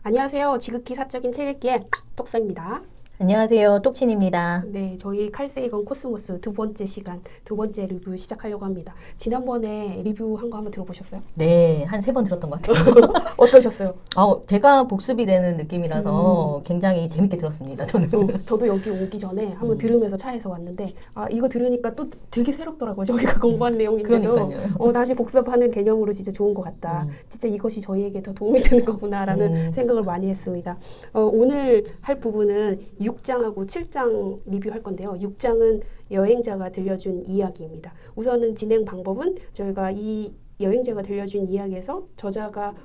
안녕하세요. 지극히 사적인 책 읽기의 똑서입니다. 안녕하세요. 똑친입니다. 네, 저희 칼 세이건 코스모스 두 번째 시간, 두 번째 리뷰 시작하려고 합니다. 지난번에 리뷰한 거 한번 들어보셨어요? 네, 한 3번 들었던 것 같아요. 어떠셨어요? 제가 복습이 되는 느낌이라서 굉장히 재밌게 들었습니다, 저는. 저도 여기 오기 전에 한번 들으면서 차에서 왔는데 이거 들으니까 또 되게 새롭더라고요. 저희가 공부한 내용인데도 그러니까요. 다시 복습하는 개념으로 진짜 좋은 것 같다. 진짜 이것이 저희에게 더 도움이 되는 거구나라는 생각을 많이 했습니다. 오늘 할 부분은 6장하고 7장 리뷰할 건데요. 6장은 여행자가 들려준 이야기입니다. 우선은 진행 방법은 저희가 이 여행자가 들려준 이야기에서 저자가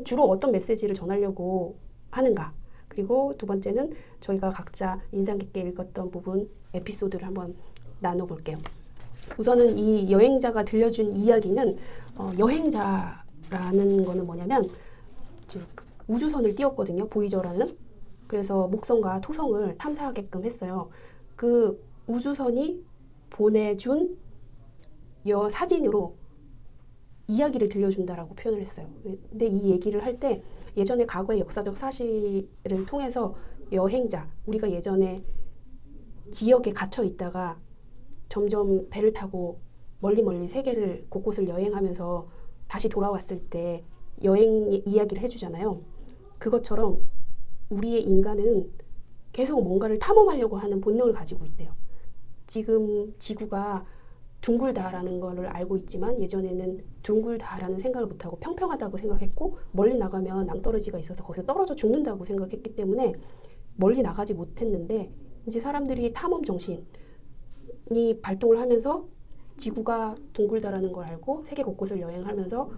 주로 어떤 메시지를 전하려고 하는가. 그리고 두 번째는 저희가 각자 인상 깊게 읽었던 부분, 에피소드를 한번 나눠볼게요. 우선은 이 여행자가 들려준 이야기는 여행자라는 거는 뭐냐면 우주선을 띄웠거든요. 보이저라는. 그래서 목성과 토성을 탐사하게끔 했어요. 그 우주선이 보내준 사진으로 이야기를 들려준다라고 표현을 했어요. 근데 이 얘기를 할 때 예전에 과거의 역사적 사실을 통해서 여행자, 우리가 예전에 지역에 갇혀 있다가 점점 배를 타고 멀리 세계를 곳곳을 여행하면서 다시 돌아왔을 때 여행 이야기를 해주잖아요. 그것처럼 우리의 인간은 계속 뭔가를 탐험하려고 하는 본능을 가지고 있대요. 지금 지구가 둥글다라는 거를 알고 있지만 예전에는 둥글다라는 생각을 못하고 평평하다고 생각했고 멀리 나가면 낭떠러지가 있어서 거기서 떨어져 죽는다고 생각했기 때문에 멀리 나가지 못했는데 이제 사람들이 탐험 정신이 발동을 하면서 지구가 둥글다라는 걸 알고 세계 곳곳을 여행하면서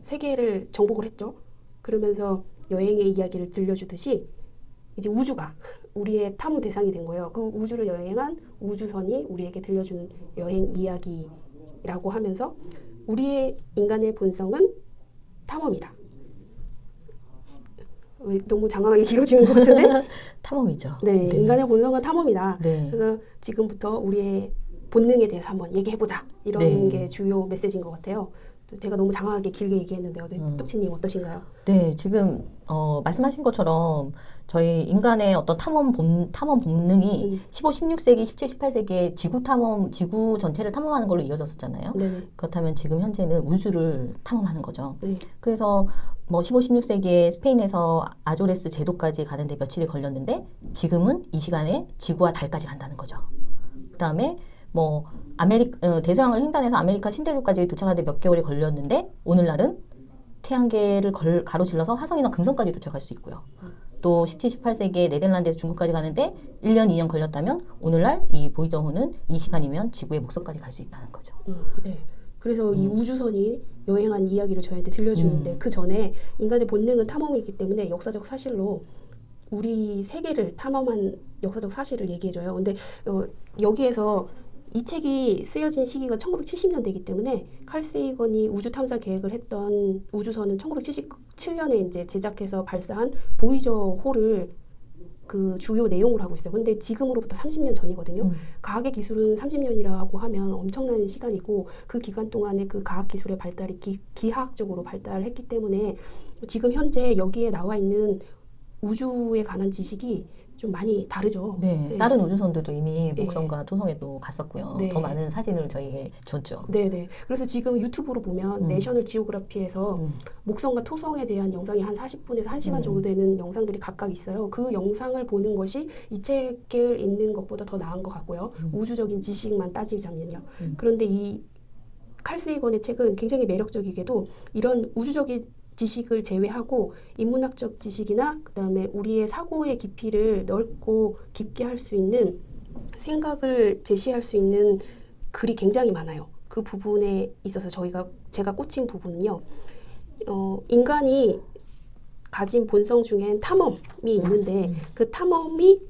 세계를 정복을 했죠. 그러면서 여행의 이야기를 들려주듯이 이제 우주가 우리의 탐험 대상이 된 거예요. 그 우주를 여행한 우주선이 우리에게 들려주는 여행 이야기라고 하면서 우리의 인간의 본성은 탐험이다. 왜 너무 장황하게 길어지는 것 같은데? 탐험이죠. 네, 인간의 본성은 탐험이다. 네. 그래서 지금부터 우리의 본능에 대해서 한번 얘기해보자. 이런 게 주요 메시지인 것 같아요. 제가 너무 장황하게 길게 얘기했는데요. 똑치님 어떠신가요? 네, 지금 말씀하신 것처럼 저희 인간의 어떤 탐험 본능이 15, 16세기, 17, 18세기에 지구 전체를 탐험하는 걸로 이어졌었잖아요. 네네. 그렇다면 지금 현재는 우주를 탐험하는 거죠. 네. 그래서 15, 16세기에 스페인에서 아조레스 제도까지 가는데 며칠이 걸렸는데 지금은 이 시간에 지구와 달까지 간다는 거죠. 그다음에 대서양을 횡단해서 아메리카 신대륙까지 도착하는데 몇 개월이 걸렸는데 오늘날은 태양계를 가로질러서 화성이나 금성까지 도착할 수 있고요. 또 17, 18세기에 네덜란드에서 중국까지 가는데 1년, 2년 걸렸다면 오늘날 이 보이저호는 이 시간이면 지구의 목성까지 갈 수 있다는 거죠. 네. 그래서 이 우주선이 여행한 이야기를 저희한테 들려주는데 그 전에 인간의 본능은 탐험이기 때문에 역사적 사실로 우리 세계를 탐험한 역사적 사실을 얘기해줘요. 근데 여기에서 이 책이 쓰여진 시기가 1970년대이기 때문에 칼 세이건이 우주 탐사 계획을 했던 우주선은 1977년에 이제 제작해서 발사한 보이저호를 그 주요 내용을 하고 있어요. 근데 지금으로부터 30년 전이거든요. 과학의 기술은 30년이라고 하면 엄청난 시간이고 그 기간 동안에 그 과학 기술의 발달이 기하학적으로 발달했기 때문에 지금 현재 여기에 나와 있는 우주에 관한 지식이 좀 많이 다르죠. 네, 네. 다른 우주선들도 이미 목성과 토성에도 갔었고요. 네. 더 많은 사진을 저희에게 줬죠. 네네. 그래서 지금 유튜브로 보면 내셔널 지오그래피에서 목성과 토성에 대한 영상이 한 40분에서 1시간 정도 되는 영상들이 각각 있어요. 그 영상을 보는 것이 이 책을 읽는 것보다 더 나은 것 같고요. 우주적인 지식만 따지자면요. 그런데 이 칼 세이건의 책은 굉장히 매력적이게도 이런 우주적인 지식을 제외하고 인문학적 지식이나 그다음에 우리의 사고의 깊이를 넓고 깊게 할 수 있는 생각을 제시할 수 있는 글이 굉장히 많아요. 그 부분에 있어서 제가 꽂힌 부분은요. 인간이 가진 본성 중엔 탐험이 있는데 그 탐험이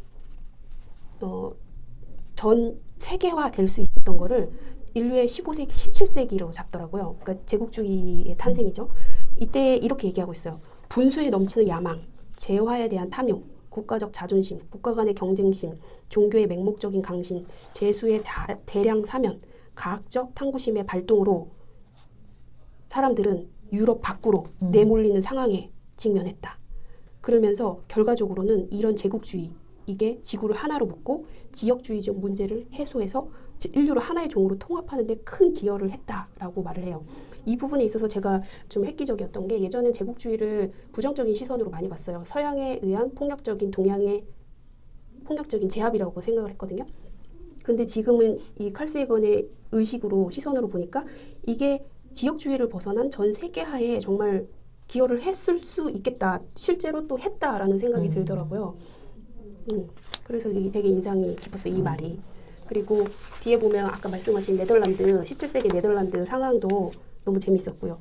전 세계화 될 수 있던 거를 인류의 15세기, 17세기로 잡더라고요. 그러니까 제국주의의 탄생이죠. 이때 이렇게 얘기하고 있어요. 분수에 넘치는 야망, 재화에 대한 탐욕, 국가적 자존심, 국가 간의 경쟁심, 종교의 맹목적인 강신, 재수의 대량 사면, 과학적 탐구심의 발동으로 사람들은 유럽 밖으로 내몰리는 상황에 직면했다. 그러면서 결과적으로는 이런 제국주의, 이게 지구를 하나로 묶고 지역주의적 문제를 해소해서 인류를 하나의 종으로 통합하는 데 큰 기여를 했다라고 말을 해요. 이 부분에 있어서 제가 좀 획기적이었던 게 예전엔 제국주의를 부정적인 시선으로 많이 봤어요. 서양에 의한 폭력적인 동양의 폭력적인 제압이라고 생각을 했거든요. 근데 지금은 이 칼 세이건의 의식으로 시선으로 보니까 이게 지역주의를 벗어난 전 세계화에 정말 기여를 했을 수 있겠다. 실제로 또 했다라는 생각이 들더라고요. 그래서 이게 되게 인상이 깊었어요. 이 말이. 그리고 뒤에 보면 아까 말씀하신 네덜란드 17세기 네덜란드 상황도 너무 재밌었고요.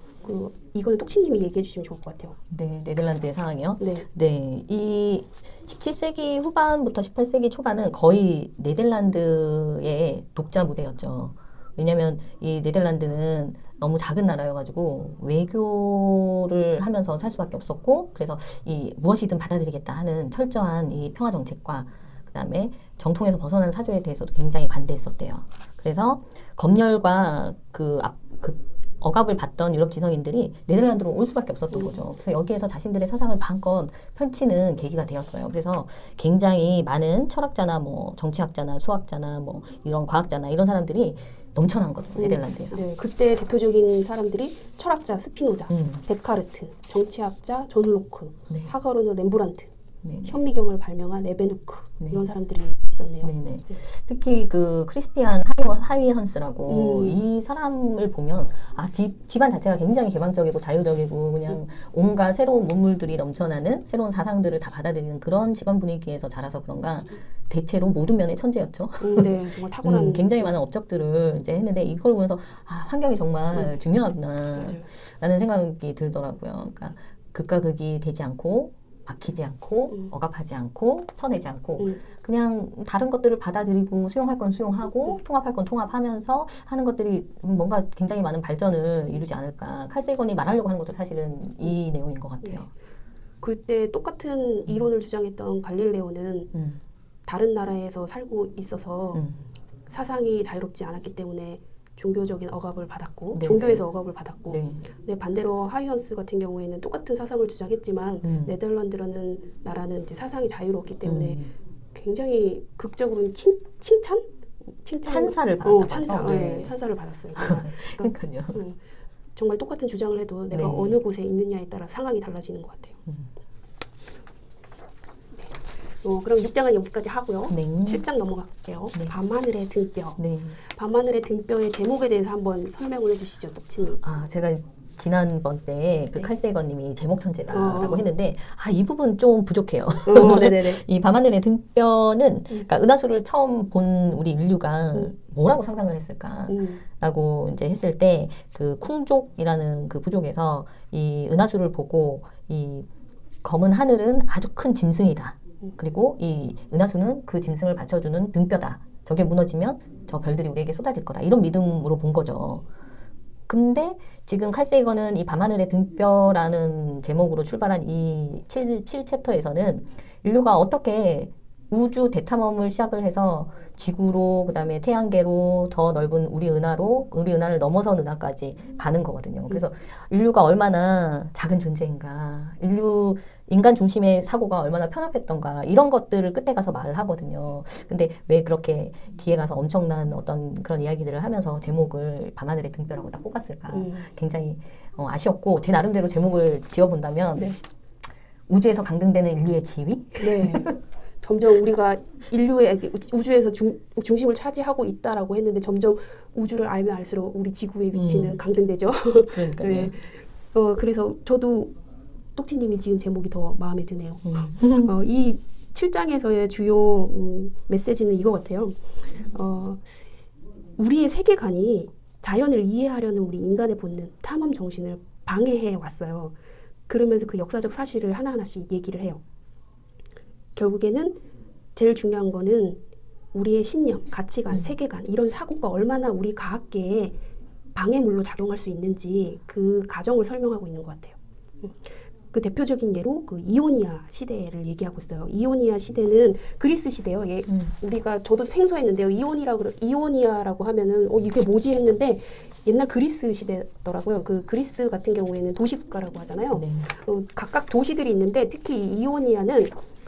이거는 똑치님이 얘기해 주시면 좋을 것 같아요. 네, 네덜란드의 상황이요. 네. 네, 이 17세기 후반부터 18세기 초반은 거의 네덜란드의 독자 무대였죠. 왜냐하면 이 네덜란드는 너무 작은 나라여가지고 외교를 하면서 살 수밖에 없었고, 그래서 이 무엇이든 받아들이겠다 하는 철저한 이 평화 정책과 그다음에 정통에서 벗어난 사조에 대해서도 굉장히 관대했었대요. 그래서 검열과 그 억압을 받던 유럽 지성인들이 네덜란드로 올 수밖에 없었던 거죠. 그래서 여기에서 자신들의 사상을 마음껏 펼치는 계기가 되었어요. 그래서 굉장히 많은 철학자나 뭐 정치학자나 수학자나 뭐 이런 과학자나 이런 사람들이 넘쳐난 거죠. 네덜란드에서. 네, 그때 대표적인 사람들이 철학자 스피노자, 데카르트, 정치학자 존 로크, 네. 화가로는 렘브란트, 네. 현미경을 발명한 레베누크 네. 이런 사람들이 있었네요. 네네. 특히 그 크리스티안 하이헌스라고 이 사람을 보면 집안 자체가 굉장히 개방적이고 자유적이고 그냥 온갖 새로운 문물들이 넘쳐나는 새로운 사상들을 다 받아들이는 그런 집안 분위기에서 자라서 그런가 대체로 모든 면의 천재였죠. 네, 정말 타고난 굉장히 많은 업적들을 이제 했는데 이걸 보면서 환경이 정말 중요하구나 맞아요. 라는 생각이 들더라고요. 그러니까 극과 극이 되지 않고 막히지 않고 억압하지 않고 쳐내지 않고 그냥 다른 것들을 받아들이고 수용할 건 수용하고 통합할 건 통합하면서 하는 것들이 뭔가 굉장히 많은 발전을 이루지 않을까. 칼 세이건이 말하려고 하는 것도 사실은 이 내용인 것 같아요. 네. 그때 똑같은 이론을 주장했던 갈릴레오는 다른 나라에서 살고 있어서 사상이 자유롭지 않았기 때문에 종교적인 억압을 받았고 네. 종교에서 억압을 받았고 네. 근데 반대로 하이언스 같은 경우에는 똑같은 사상을 주장했지만 네덜란드라는 나라는 이제 사상이 자유로웠기 때문에 굉장히 극적으로 찬사를 받았다고 찬사, 하죠. 네. 찬사를 받았어요. 그러니까요. 정말 똑같은 주장을 해도 내가 네. 어느 곳에 있느냐에 따라 상황이 달라지는 것 같아요. 그럼 6장은 여기까지 하고요. 네. 7장 넘어갈게요. 네. 밤하늘의 등뼈. 네. 밤하늘의 등뼈의 제목에 대해서 한번 설명을 해주시죠, 똑치님. 제가 지난번 때 그 네. 칼 세이건님이 제목 천재다라고 했는데 이 부분 좀 부족해요. 네네네. 이 밤하늘의 등뼈는 그러니까 은하수를 처음 본 우리 인류가 뭐라고 상상을 했을까라고 이제 했을 때 그 쿵족이라는 그 부족에서 이 은하수를 보고 이 검은 하늘은 아주 큰 짐승이다. 그리고 이 은하수는 그 짐승을 받쳐주는 등뼈다. 저게 무너지면 저 별들이 우리에게 쏟아질 거다. 이런 믿음으로 본 거죠. 근데 지금 칼 세이건은 이 밤하늘의 등뼈라는 제목으로 출발한 이 7챕터에서는 인류가 어떻게 우주 대탐험을 시작을 해서 지구로 그다음에 태양계로 더 넓은 우리 은하를 넘어선 은하까지 가는 거거든요. 그래서 인류가 얼마나 작은 존재인가, 인간 중심의 사고가 얼마나 편협했던가 이런 것들을 끝에 가서 말을 하거든요. 근데 왜 그렇게 뒤에 가서 엄청난 어떤 그런 이야기들을 하면서 제목을 밤하늘의 등뼈라고 딱 뽑았을까 굉장히 아쉬웠고 제 나름대로 제목을 지어본다면 네. 우주에서 강등되는 인류의 지위? 네. 점점 우리가 우주에서 중심을 차지하고 있다라고 했는데 점점 우주를 알면 알수록 우리 지구의 위치는 강등되죠. 그러니까요. 네. 그래서 저도 똑치님이 지은 제목이 더 마음에 드네요. 이 7장에서의 주요 메시지는 이거 같아요. 우리의 세계관이 자연을 이해하려는 우리 인간의 본능, 탐험 정신을 방해해 왔어요. 그러면서 그 역사적 사실을 하나하나씩 얘기를 해요. 결국에는 제일 중요한 거는 우리의 신념, 가치관, 세계관 이런 사고가 얼마나 우리 과학계에 방해물로 작용할 수 있는지 그 과정을 설명하고 있는 것 같아요. 그 대표적인 예로 그 이오니아 시대를 얘기하고 있어요. 이오니아 시대는 그리스 시대요. 예, 우리가 저도 생소했는데요. 이오니아라고 하면은 이게 뭐지 했는데 옛날 그리스 시대더라고요. 그 그리스 같은 경우에는 도시국가라고 하잖아요. 네. 각각 도시들이 있는데 특히 이 이오니아는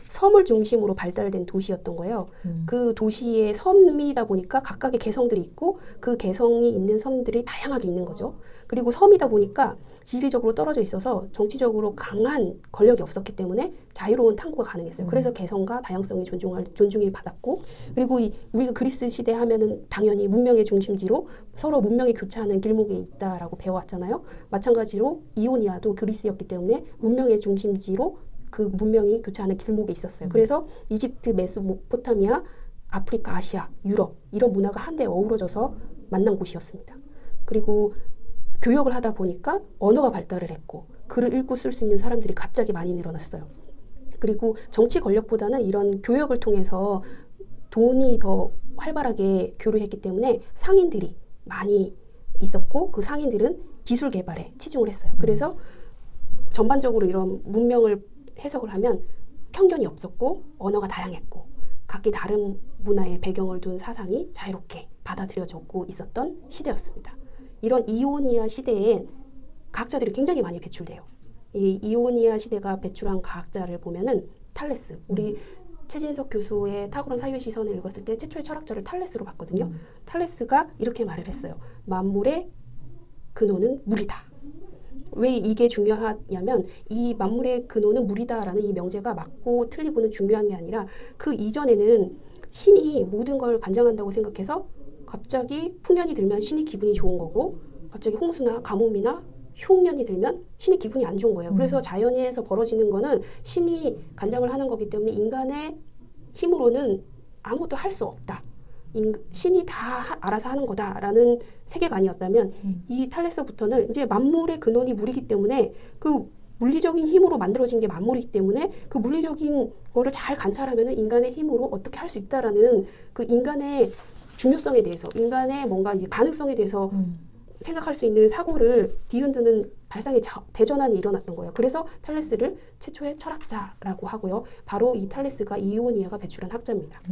섬을 중심으로 발달된 도시였던 거예요. 그 도시의 섬이다 보니까 각각의 개성들이 있고 그 개성이 있는 섬들이 다양하게 있는 거죠. 그리고 섬이다 보니까 지리적으로 떨어져 있어서 정치적으로 강한 권력이 없었기 때문에 자유로운 탐구가 가능했어요. 그래서 개성과 다양성이 존중을 받았고, 그리고 우리가 그리스 시대 하면은 당연히 문명의 중심지로 서로 문명이 교차하는 길목에 있다라고 배워왔잖아요. 마찬가지로 이오니아도 그리스였기 때문에 문명의 중심지로 그 문명이 교차하는 길목에 있었어요. 그래서 이집트, 메소포타미아, 아프리카, 아시아, 유럽 이런 문화가 한데 어우러져서 만난 곳이었습니다. 그리고 교역을 하다 보니까 언어가 발달을 했고 글을 읽고 쓸 수 있는 사람들이 갑자기 많이 늘어났어요. 그리고 정치 권력보다는 이런 교역을 통해서 돈이 더 활발하게 교류했기 때문에 상인들이 많이 있었고 그 상인들은 기술 개발에 치중을 했어요. 그래서 전반적으로 이런 문명을 해석을 하면 편견이 없었고 언어가 다양했고 각기 다른 문화의 배경을 둔 사상이 자유롭게 받아들여졌고 있었던 시대였습니다. 이런 이오니아 시대엔 과학자들이 굉장히 많이 배출돼요. 이 이오니아 시대가 배출한 과학자를 보면은 탈레스, 우리 최진석 교수의 탁월한 사유의 시선을 읽었을 때 최초의 철학자를 탈레스로 봤거든요. 탈레스가 이렇게 말을 했어요. 만물의 근원은 물이다. 왜 이게 중요하냐면 이 만물의 근원은 물이다라는 이 명제가 맞고 틀리고는 중요한 게 아니라 그 이전에는 신이 모든 걸 관장한다고 생각해서 갑자기 풍년이 들면 신이 기분이 좋은 거고 갑자기 홍수나 가뭄이나 흉년이 들면 신이 기분이 안 좋은 거예요. 그래서 자연에서 벌어지는 거는 신이 관장을 하는 거기 때문에 인간의 힘으로는 아무것도 할 수 없다. 신이 다 알아서 하는 거다라는 세계관이었다면 이 탈레스부터는 이제 만물의 근원이 물이기 때문에 그 물리적인 힘으로 만들어진 게 만물이기 때문에 그 물리적인 거를 잘 관찰하면은 인간의 힘으로 어떻게 할 수 있다라는 그 인간의 중요성에 대해서 인간의 뭔가 이제 가능성에 대해서 생각할 수 있는 사고를 뒤흔드는 발상의 대전환이 일어났던 거예요. 그래서 탈레스를 최초의 철학자라고 하고요. 바로 이 탈레스가 이오니아가 배출한 학자입니다.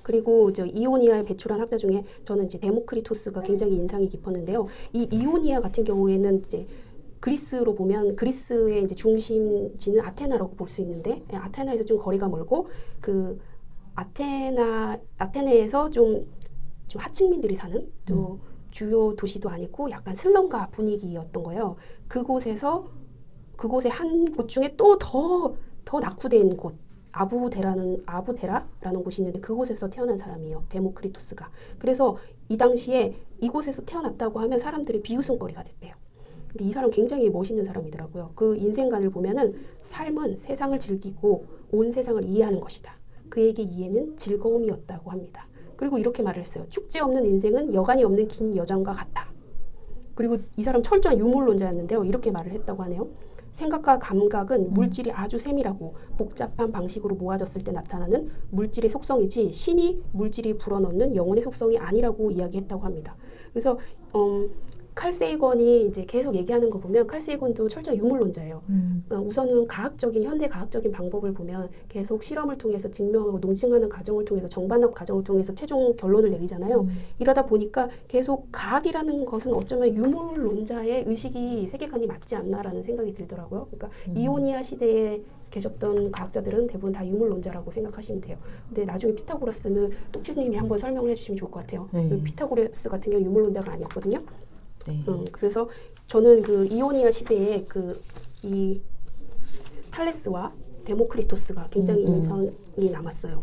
그리고 이오니아에 배출한 학자 중에 저는 이제 데모크리토스가 굉장히 인상이 깊었는데요. 이 이오니아 같은 경우에는 이제 그리스로 보면 그리스의 이제 중심지는 아테나라고 볼 수 있는데 아테나에서 좀 거리가 멀고 그 아테네에서 좀 하층민들이 사는 또 주요 도시도 아니고 약간 슬럼가 분위기였던 거예요. 그곳의 한 곳 중에 또 더 낙후된 곳 아부데라라는 곳이 있는데 그곳에서 태어난 사람이에요. 데모크리토스가. 그래서 이 당시에 이곳에서 태어났다고 하면 사람들이 비웃음거리가 됐대요. 근데 이 사람 굉장히 멋있는 사람이더라고요. 그 인생관을 보면은 삶은 세상을 즐기고 온 세상을 이해하는 것이다. 그에게 이해는 즐거움이었다고 합니다. 그리고 이렇게 말을 했어요. 축제 없는 인생은 여간이 없는 긴 여정과 같다. 그리고 이 사람 철저한 유물론자였는데요. 이렇게 말을 했다고 하네요. 생각과 감각은 물질이 아주 세밀하고 복잡한 방식으로 모아졌을 때 나타나는 물질의 속성이지 신이 물질이 불어넣는 영혼의 속성이 아니라고 이야기했다고 합니다. 그래서 칼 세이건이 이제 계속 얘기하는 거 보면 칼 세이건도 철저한 유물론자예요. 우선은 현대 과학적인 방법을 보면 계속 실험을 통해서 증명하고 논증하는 과정을 통해서 정반합 과정을 통해서 최종 결론을 내리잖아요. 이러다 보니까 계속 과학이라는 것은 어쩌면 유물론자의 의식이 세계관이 맞지 않나라는 생각이 들더라고요. 그러니까 이오니아 시대에 계셨던 과학자들은 대부분 다 유물론자라고 생각하시면 돼요. 근데 나중에 피타고라스는 똑치님이 한번 설명을 해주시면 좋을 것 같아요. 피타고라스 같은 경우 유물론자가 아니었거든요. 네. 그래서 저는 그 이오니아 시대에 이 탈레스와 데모크리토스가 굉장히 인상이 남았어요.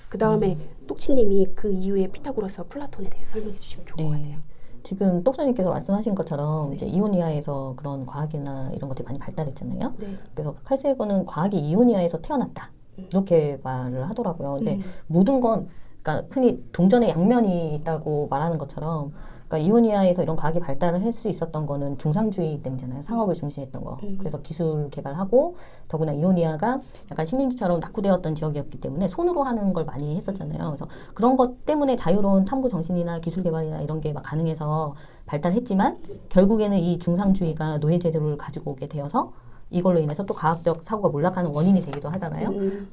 그 다음에 똑치님이 그 이후에 피타고라스와 플라톤에 대해 설명해 주시면 좋을 것 같아요. 지금 똑사님께서 말씀하신 것처럼 이제 이오니아에서 그런 과학이나 이런 것들이 많이 발달했잖아요. 네. 그래서 칼 세이건은 과학이 이오니아에서 태어났다. 이렇게 말을 하더라고요. 근데 모든 건 그러니까 흔히 동전의 양면이 있다고 말하는 것처럼 그러니까 이오니아에서 이런 과학이 발달을 할 수 있었던 거는 중상주의 때문이잖아요. 상업을 중시했던 거. 그래서 기술 개발하고 더구나 이오니아가 약간 식민지처럼 낙후되었던 지역이었기 때문에 손으로 하는 걸 많이 했었잖아요. 그래서 그런 것 때문에 자유로운 탐구 정신이나 기술 개발이나 이런 게 막 가능해서 발달했지만 결국에는 이 중상주의가 노예 제도를 가지고 오게 되어서 이걸로 인해서 또 과학적 사고가 몰락하는 원인이 되기도 하잖아요.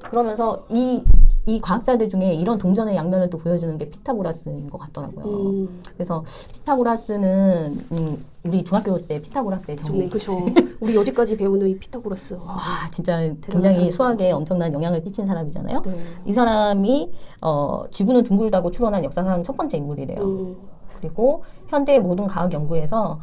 그러면서 이 과학자들 중에 이런 동전의 양면을 또 보여주는 게 피타고라스인 것 같더라고요. 그래서 피타고라스는 우리 중학교 때 피타고라스의 정의. 그렇죠. 우리 여지까지 배우는 이 피타고라스. 와, 진짜 굉장히 수학에 엄청난 영향을 끼친 사람이잖아요. 네. 이 사람이 지구는 둥글다고 추론한 역사상 첫 번째 인물이래요. 그리고 현대의 모든 과학 연구에서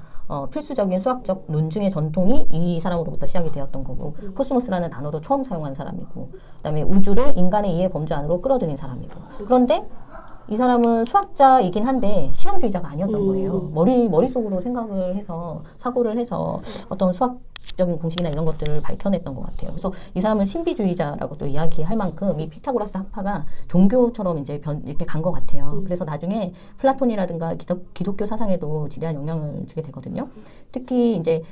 필수적인 수학적 논증의 전통이 이 사람으로부터 시작이 되었던 거고 코스모스라는 단어도 처음 사용한 사람이고 그다음에 우주를 인간의 이해 범주 안으로 끌어들인 사람이고 그런데 이 사람은 수학자이긴 한데 실험주의자가 아니었던 거예요. 머릿속으로 생각을 해서 사고를 해서 어떤 수학적인 공식이나 이런 것들을 밝혀냈던 것 같아요. 그래서 이 사람은 신비주의자라고 또 이야기할 만큼 이 피타고라스 학파가 종교처럼 이제 이렇게 간 것 같아요. 그래서 나중에 플라톤이라든가 기독교 사상에도 지대한 영향을 주게 되거든요. 특히 이제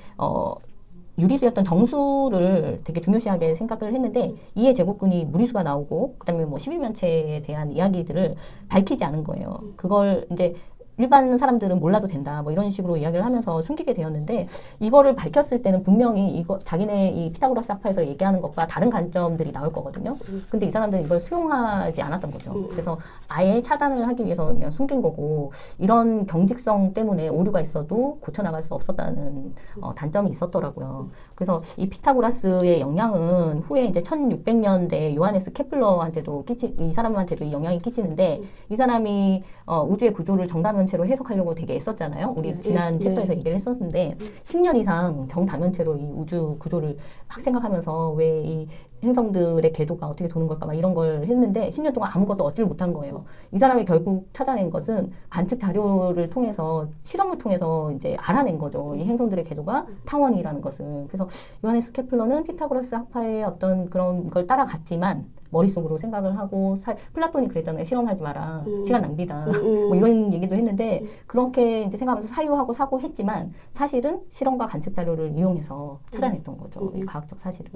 유리수였던 정수를 되게 중요시하게 생각을 했는데 이의 제곱근이 무리수가 나오고 그다음에 뭐 12면체에 대한 이야기들을 밝히지 않은 거예요. 그걸 이제 일반 사람들은 몰라도 된다 뭐 이런 식으로 이야기를 하면서 숨기게 되었는데 이거를 밝혔을 때는 분명히 이거 자기네 이 피타고라스 학파에서 얘기하는 것과 다른 관점들이 나올 거거든요. 근데 이 사람들은 이걸 수용하지 않았던 거죠. 그래서 아예 차단을 하기 위해서 그냥 숨긴 거고 이런 경직성 때문에 오류가 있어도 고쳐나갈 수 없었다는 단점이 있었더라고요. 그래서 이 피타고라스의 영향은 후에 이제 1600년대 요하네스 케플러한테도 이 사람한테도 영향이 끼치는데 이 사람이 우주의 구조를 정다면체로 해석하려고 되게 애썼잖아요. 우리 지난 챕터에서 얘기를 했었는데 10년 이상 정다면체로 이 우주 구조를 막 생각하면서 왜 이 행성들의 궤도가 어떻게 도는 걸까 막 이런 걸 했는데 10년 동안 아무것도 얻지를 못한 거예요. 이 사람이 결국 찾아낸 것은 관측 자료를 통해서 실험을 통해서 이제 알아낸 거죠. 이 행성들의 궤도가 타원이라는 것을. 그래서 요하네스 케플러는 피타고라스 학파의 어떤 그런 걸 따라갔지만 머릿속으로 생각을 하고 플라톤이 그랬잖아요. 실험하지 마라. 시간 낭비다. 뭐 이런 얘기도 했는데 그렇게 이제 생각하면서 사유하고 사고했지만 사실은 실험과 관측 자료를 이용해서 찾아냈던 거죠. 이 과학적 사실을.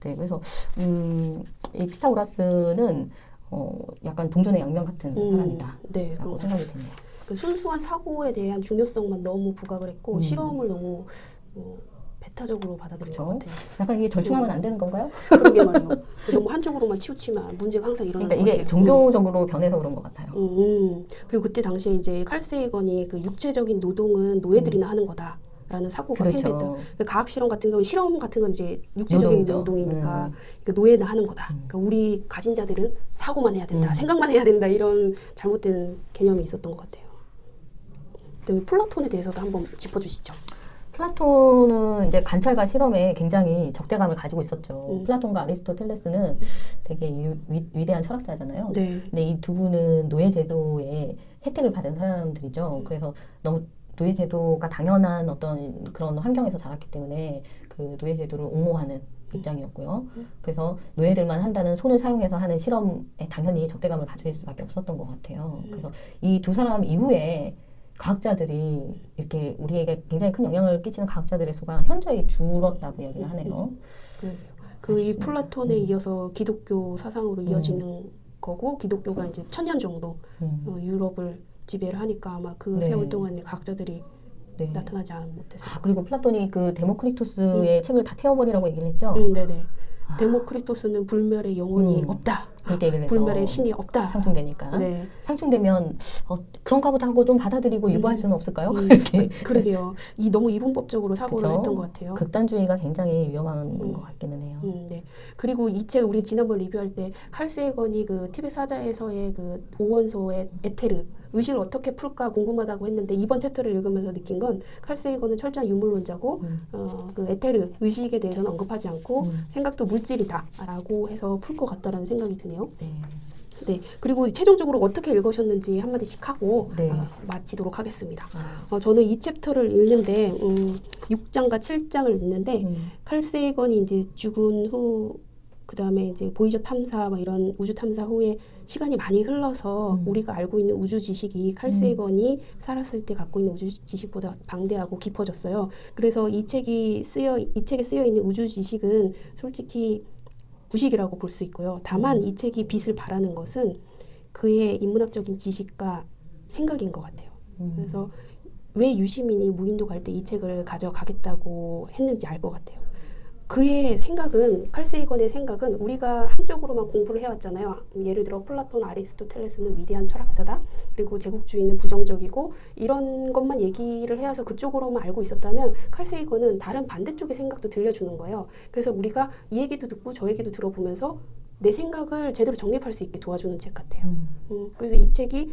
네, 그래서 이 피타고라스는 약간 동전의 양면 같은 사람이다라고 생각이 드네요. 그 순수한 사고에 대한 중요성만 너무 부각을 했고 실험을 너무 배타적으로 받아들인 것 같아요. 약간 이게 절충하면 안 되는 건가요? 그러게 말이에요. 너무 한쪽으로만 치우치면 문제가 항상 일어나는 그러니까 이게 것 같아요. 종교적으로 변해서 그런 것 같아요. 그리고 그때 당시에 이제 칼 세이건이 그 육체적인 노동은 노예들이나 하는 거다. 라는 사고가 팽배했던 그 과학 실험 같은 경우는 실험 같은 건 이제 육체적인 노동이니까 노예나 하는 거다. 그러니까 우리 가진 자들은 사고만 해야 된다, 생각만 해야 된다 이런 잘못된 개념이 있었던 것 같아요. 그다음에 플라톤에 대해서도 한번 짚어주시죠. 플라톤은 이제 관찰과 실험에 굉장히 적대감을 가지고 있었죠. 플라톤과 아리스토텔레스는 되게 위대한 철학자잖아요. 네. 근데 이 두 분은 노예제도의 혜택을 받은 사람들이죠. 그래서 너무 노예제도가 당연한 어떤 그런 환경에서 자랐기 때문에 그 노예제도를 옹호하는 입장이었고요. 그래서 노예들만 한다는 손을 사용해서 하는 실험에 당연히 적대감을 가질 수밖에 없었던 것 같아요. 그래서 이 두 사람 이후에 과학자들이 이렇게 우리에게 굉장히 큰 영향을 끼치는 과학자들의 수가 현저히 줄었다고 이야기를 하네요. 이 플라톤에 이어서 기독교 사상으로 이어지는 거고 기독교가 이제 1000년 정도 유럽을 지배를 하니까 아마 그 세월 동안에 과학자들이 나타나지 못했어요. 그리고 플라톤이 그 데모크리토스의 책을 다 태워버리라고 얘기를 했죠. 네네. 데모크리토스는 불멸의 영혼이 없다. 불멸의 신이 없다. 상충되니까. 상충되면 그런가 보다 하고 좀 받아들이고 유보할 수는 없을까요? 이렇게. 그러게요. 너무 이분법적으로 사고를 했던 것 같아요. 극단주의가 굉장히 위험한 것 같기는 해요. 네. 그리고 이 책 우리 지난번 리뷰할 때 칼 세이건이 그 티벳 사자에서의 그 오원소의 에테르 의식을 어떻게 풀까 궁금하다고 했는데 이번 챕터를 읽으면서 느낀 건 칼 세이건은 철저한 유물론자고 그 에테르 의식에 대해서는 언급하지 않고 생각도 물질이다라고 해서 풀 것 같다라는 생각이 드네요. 네. 그리고 최종적으로 어떻게 읽으셨는지 한마디씩 하고 마치도록 하겠습니다. 저는 이 챕터를 읽는데 6장과 7장을 읽는데 칼 세이건이 이제 죽은 후 그다음에 이제 보이저 탐사 뭐 이런 우주 탐사 후에 시간이 많이 흘러서 우리가 알고 있는 우주 지식이 칼 세이건이 살았을 때 갖고 있는 우주 지식보다 방대하고 깊어졌어요. 그래서 이 책에 쓰여 있는 우주 지식은 솔직히 구식이라고 볼 수 있고요. 다만 이 책이 빛을 발하는 것은 그의 인문학적인 지식과 생각인 것 같아요. 그래서 왜 유시민이 무인도 갈 때 이 책을 가져가겠다고 했는지 알 것 같아요. 그의 생각은, 칼 세이건의 생각은 우리가 한쪽으로만 공부를 해왔잖아요. 예를 들어 플라톤, 아리스토텔레스는 위대한 철학자다. 그리고 제국주의는 부정적이고 이런 것만 얘기를 해와서 그쪽으로만 알고 있었다면 칼 세이건은 다른 반대쪽의 생각도 들려주는 거예요. 그래서 우리가 이 얘기도 듣고 저 얘기도 들어보면서 내 생각을 제대로 정립할 수 있게 도와주는 책 같아요. 그래서 이 책이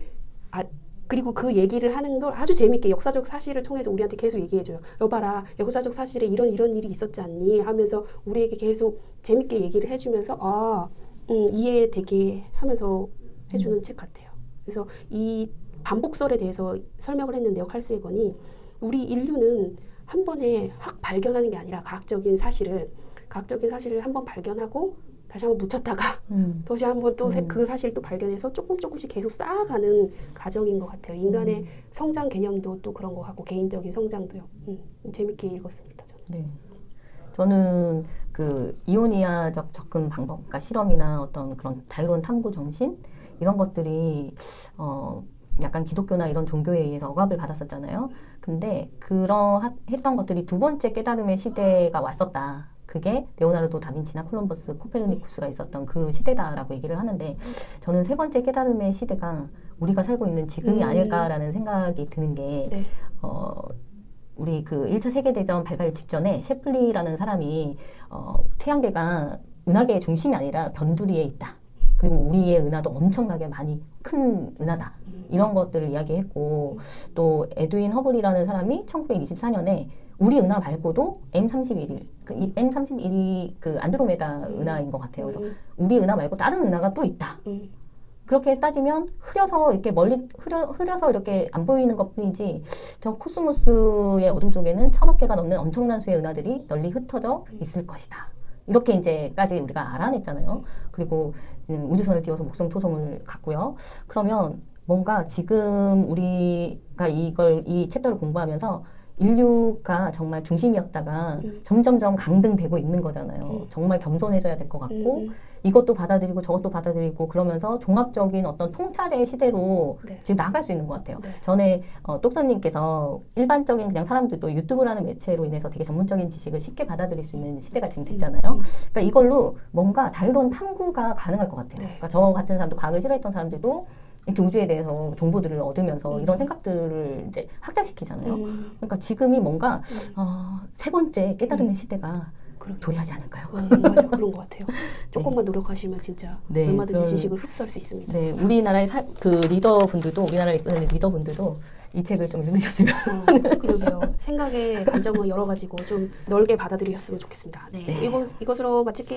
그리고 그 얘기를 하는 걸 아주 재밌게 역사적 사실을 통해서 우리한테 계속 얘기해줘요. 여봐라, 역사적 사실에 이런 일이 있었지 않니? 하면서 우리에게 계속 재밌게 얘기를 해주면서 이해되게 하면서 해주는 책 같아요. 그래서 이 반복설에 대해서 설명을 했는데요. 칼 세이건이 우리 인류는 한 번에 확 발견하는 게 아니라 과학적인 사실을 한번 발견하고 다시 한번 묻혔다가 다시 한번 또 그 사실을 또 발견해서 조금씩 계속 쌓아가는 과정인 것 같아요. 인간의 성장 개념도 또 그런 거 같고 개인적인 성장도요. 재밌게 읽었습니다. 저는. 네. 저는 그 이오니아적 접근 방법, 그러니까 실험이나 어떤 그런 자유로운 탐구 정신 이런 것들이 약간 기독교나 이런 종교에 의해서 억압을 받았었잖아요. 근데 했던 것들이 두 번째 깨달음의 시대가 왔었다. 그게 레오나르도 다빈치나 콜럼버스, 코페르니쿠스가 있었던 그 시대다라고 얘기를 하는데 저는 세 번째 깨달음의 시대가 우리가 살고 있는 지금이 아닐까라는 생각이 드는 게 네. 우리 그 1차 세계대전 발발 직전에 셰플리라는 사람이 태양계가 은하계의 중심이 아니라 변두리에 있다. 그리고 우리의 은하도 엄청나게 많이 큰 은하다. 이런 것들을 이야기했고 또 에드윈 허블이라는 사람이 1924년에 우리 은하 말고도 M31이 이 M31이 그 안드로메다 은하인 것 같아요. 그래서 우리 은하 말고 다른 은하가 또 있다. 그렇게 따지면 흐려서 이렇게 멀리 흐려서 이렇게 안 보이는 것뿐이지 저 코스모스의 어둠 속에는 1000억 개가 넘는 엄청난 수의 은하들이 널리 흩어져 있을 것이다. 이렇게 이제까지 우리가 알아냈잖아요. 그리고 우주선을 띄워서 목성 토성을 갔고요. 그러면 뭔가 지금 우리가 이 챕터를 공부하면서 인류가 정말 중심이었다가 점점점 강등되고 있는 거잖아요. 정말 겸손해져야 될 것 같고 이것도 받아들이고 저것도 받아들이고 그러면서 종합적인 어떤 통찰의 시대로 네. 지금 나갈 수 있는 것 같아요. 네. 전에 똑선님께서 일반적인 그냥 사람들도 유튜브라는 매체로 인해서 되게 전문적인 지식을 쉽게 받아들일 수 있는 시대가 지금 됐잖아요. 그러니까 이걸로 뭔가 자유로운 탐구가 가능할 것 같아요. 네. 그러니까 저 같은 사람도 과학을 싫어했던 사람들도 이렇게 우주에 대해서 정보들을 얻으면서 이런 생각들을 이제 확장시키잖아요. 그러니까 지금이 뭔가 세 번째 깨달음의 시대가 도래하지 않을까요? 맞아요. 그런 것 같아요. 조금만 노력하시면 진짜 네, 얼마든지 지식을 흡수할 수 있습니다. 네, 우리나라의 그 리더분들도 우리나라에 이끄는 리더분들도 이 책을 좀 읽으셨으면 그러게요. 생각의 관점은 여러 가지고 좀 넓게 받아들이셨으면 좋겠습니다. 네. 네. 이것으로 마칠게요.